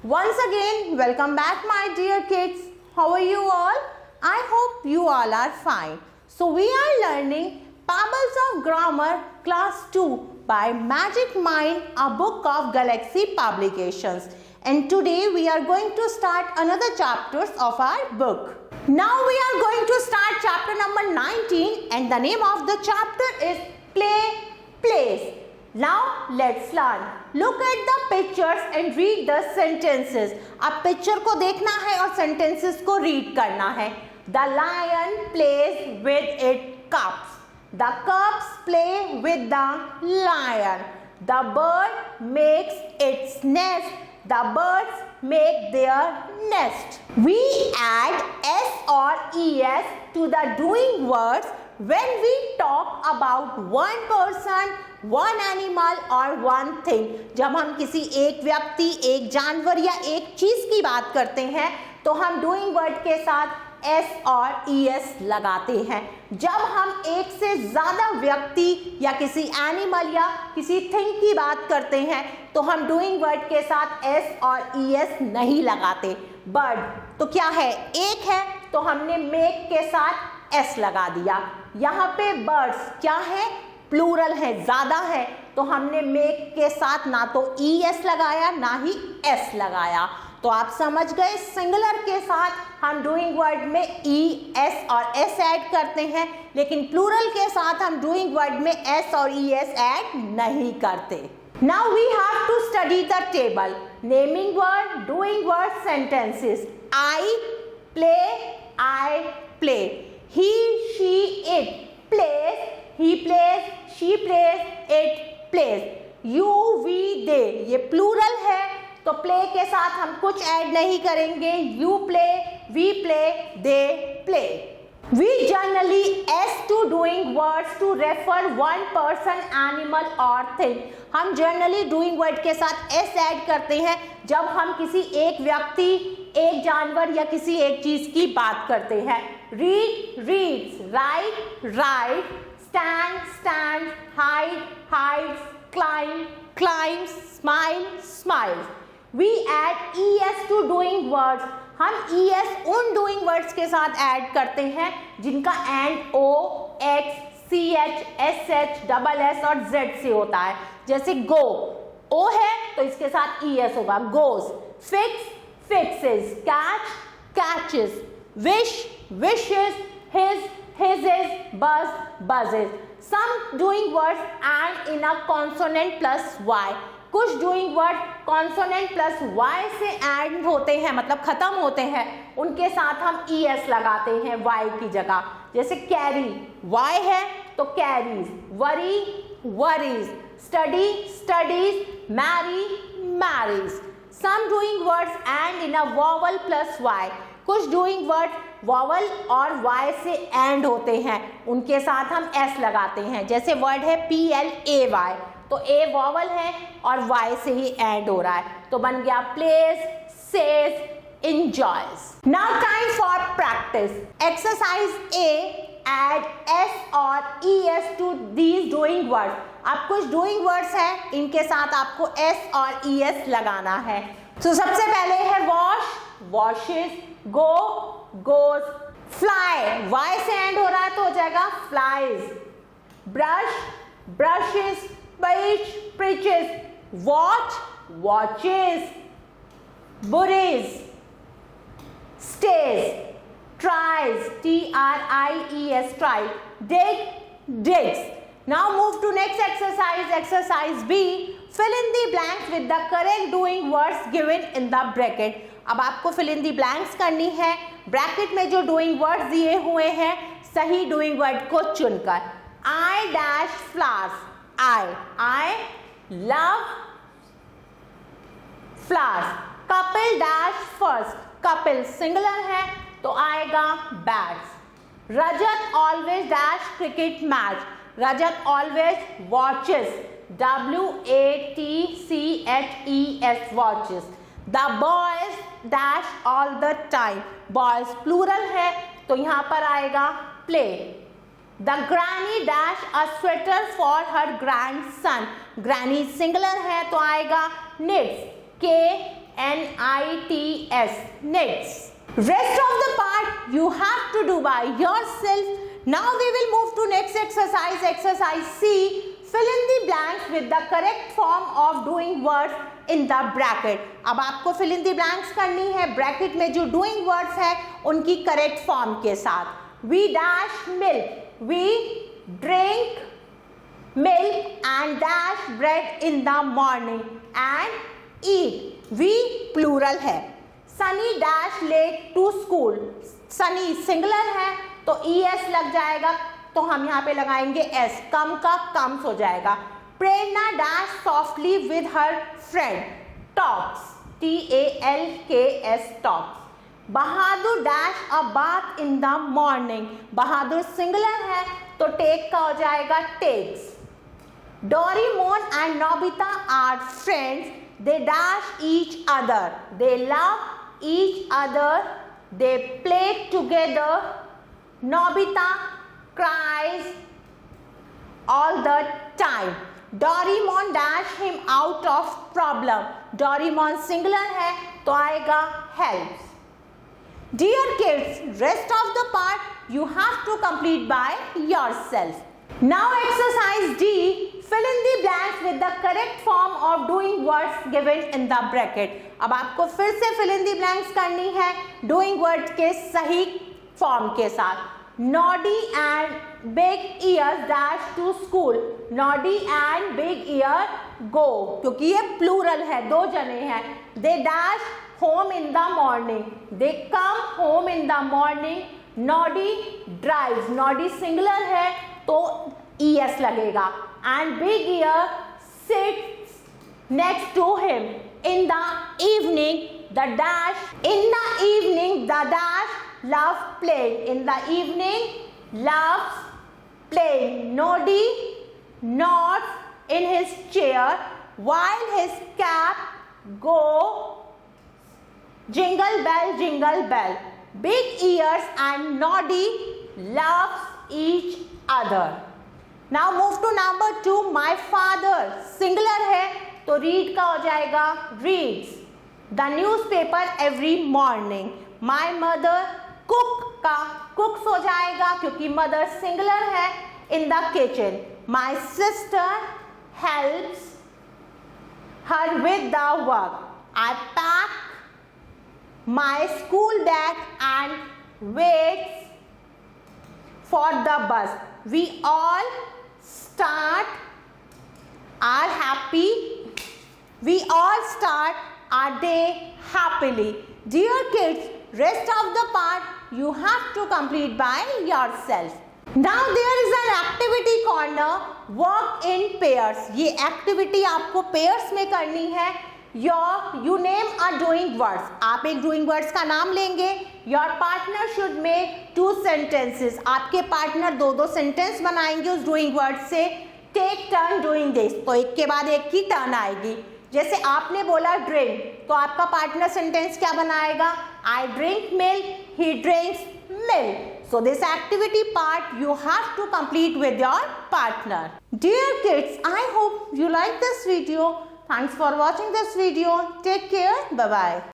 Once again, welcome back my dear kids. How are you all? I hope you all are fine. So we are learning Pebbles of Grammar Class 2 by Magic Mind, a book of Galaxy Publications. And today we are going to start another chapters of our book. Now we are going to start chapter number 19 and the name of the chapter is Play, Place. Now let's learn. Look at the pictures and read the sentences. अब picture को देखना है और sentences को read करना है. The lion plays with its cubs. The cubs play with the lion. The bird makes its nest. The birds make their nest. We add s or es to the doing words when we talk about one person, one animal or one thing. जब हम किसी एक व्यक्ति, एक जानवर या एक चीज की बात करते हैं तो हम डूइंग वर्ड के साथ s और es लगाते हैं. जब हम एक से ज्यादा व्यक्ति या किसी एनिमल या किसी थिंग की बात करते हैं तो हम डूइंग वर्ड के साथ s और es नहीं लगाते. बर्ड तो क्या है, एक है तो हमने मेक के साथ s लगा दिया. यहाँ पे बर्ड्स क्या है, प्लूरल है, ज्यादा है, तो हमने मेक के साथ ना तो es लगाया ना ही s लगाया. तो आप समझ गए, सिंगुलर के साथ हम डूइंग वर्ड में e, s और s ऐड करते हैं, लेकिन प्लूरल के साथ हम डूइंग वर्ड में s और es ऐड नहीं करते. Now we have to study the table. Naming word, doing word, sentences. I play. He, she, it plays. He plays, she plays, it plays. You, we, they. ये plural है तो play के साथ हम कुछ add नहीं करेंगे. You play, we play, they play. We generally s to doing words to refer one person, animal or thing. हम जनरली डूइंग वर्ड के साथ s ऐड करते हैं जब हम किसी एक व्यक्ति, एक जानवर या किसी एक चीज की बात करते हैं. Read, reads, write, write, stand, stand, hide, hides, climb, climbs, smile, smiles. We add es to doing words. हम es उन डूइंग वर्ड्स के साथ ऐड करते हैं जिनका end o, x, ch, sh, double s और z से होता है. जैसे go, o है तो इसके साथ es होगा. goes, fix, fixes, catch, catches, wish, wishes, his, hisses, buzz, buzzes. Some doing words end in a consonant plus y. कुछ doing word consonant plus y से एंड होते हैं, मतलब खत्म होते हैं, उनके साथ हम es लगाते हैं y की जगह. जैसे कैरी, y है तो carries. Worry, worries. Study, studies. Marry, marries. Some doing words end in a vowel plus y. कुछ डूइंग वर्ड वॉवल और y से एंड होते हैं, उनके साथ हम s लगाते हैं. जैसे वर्ड है play तो a वॉवल है और y से ही एंड हो रहा है, तो बन गया plays, says, enjoys. Now time for practice. Exercise A, add s और es to these doing words. अब कुछ doing words हैं, इनके साथ आपको s और es लगाना है. तो सबसे पहले है wash, washes, go, goes, fly, y से एंड हो रहा है तो हो जाएगा flies. brush, brushes, preach, preaches. watch, watches. buries, stays. tries, tries, tries. dig, digs. Now move to next exercise. Exercise B. Fill in the blanks with the correct doing words given in the bracket. अब आपको fill in the blanks करनी है. Bracket में जो doing words दिए हुए हैं सही डूइंग वर्ड को चुनकर. I dash flowers. I love flowers. Couple dash first. Couple singular है तो आएगा bats. Rajat always dash cricket match. Rajat always watches. watches watches. The boys dash all the time. Boys plural है तो यहाँ पर आएगा play. The granny dash a sweater for her grandson. Granny singular है तो आएगा knits. K N-I-T-S, knits. Rest of the part you have to do by yourself. Now we will move to next exercise, exercise C. Fill in the blanks with the correct form of doing words in the bracket. अब आपको fill in the blanks करनी है bracket में जो doing words है उनकी correct form के साथ. We dash milk, we drink milk and dash bread in the morning and eat. We plural है. Sunny dash late to school. Sunny singular है तो es लग जाएगा, तो हम यहाँ पे लगाएंगे s. कम का कम्स हो जाएगा. Prerna dash softly with her friend. Talks, T-A-L-K-S, talks. Bahadur dash a bath in the morning. Bahadur singular है तो टेक का हो जाएगा takes. Doraemon and Nobita are friends. They dash each other. They love each other. They play together. Nobita cries all the time. Doraemon dash him out of problem. Doraemon singular है तो आएगा helps. Dear kids, rest of the part you have to complete by yourself. Now exercise D. Fill in the blanks with the correct form of doing words given in the bracket. अब आपको फिर से fill in the blanks करनी है doing words के सही form के साथ. Noddy and big ears dash to school. Noddy and big ear go. क्योंकि ये प्लूरल है, दो जने हैं. They dash home in the morning. They come home in the morning. Noddy drives. Noddy singular है तो es लगेगा. And big ear sits next to him. In the evening the dash. In the evening the dash love playing. In the evening loves playing. Noddy nods in his chair while his cap goes jingle bell, jingle bell. Big ears and Noddy loves each other. Now move to number 2. My father singular है तो read का हो जाएगा reads the newspaper every morning. My mother cook का cooks हो जाएगा क्योंकि mother singular है in the kitchen. My sister helps her with the work. I pack my school bag and waits for the bus. We all start our happy. We all start our day happily. Dear kids, rest of the part you have to complete by yourself. Now there is an activity corner. Work in pairs. ये activity आपको pairs में करनी है. You name a doing words. आप एक doing words का नाम लेंगे. Your partner should make 2 sentences. आपके partner 2 sentence बनाएंगे उस doing words से. Take turn doing this. तो एक के बाद एक की turn आएगी. जैसे आपने बोला ड्रिंक तो आपका पार्टनर सेंटेंस क्या बनाएगा? I drink milk, he drinks milk. So this activity part you have to complete with your partner. Dear kids, I hope you like this video. Thanks for watching this video. Take care. Bye bye.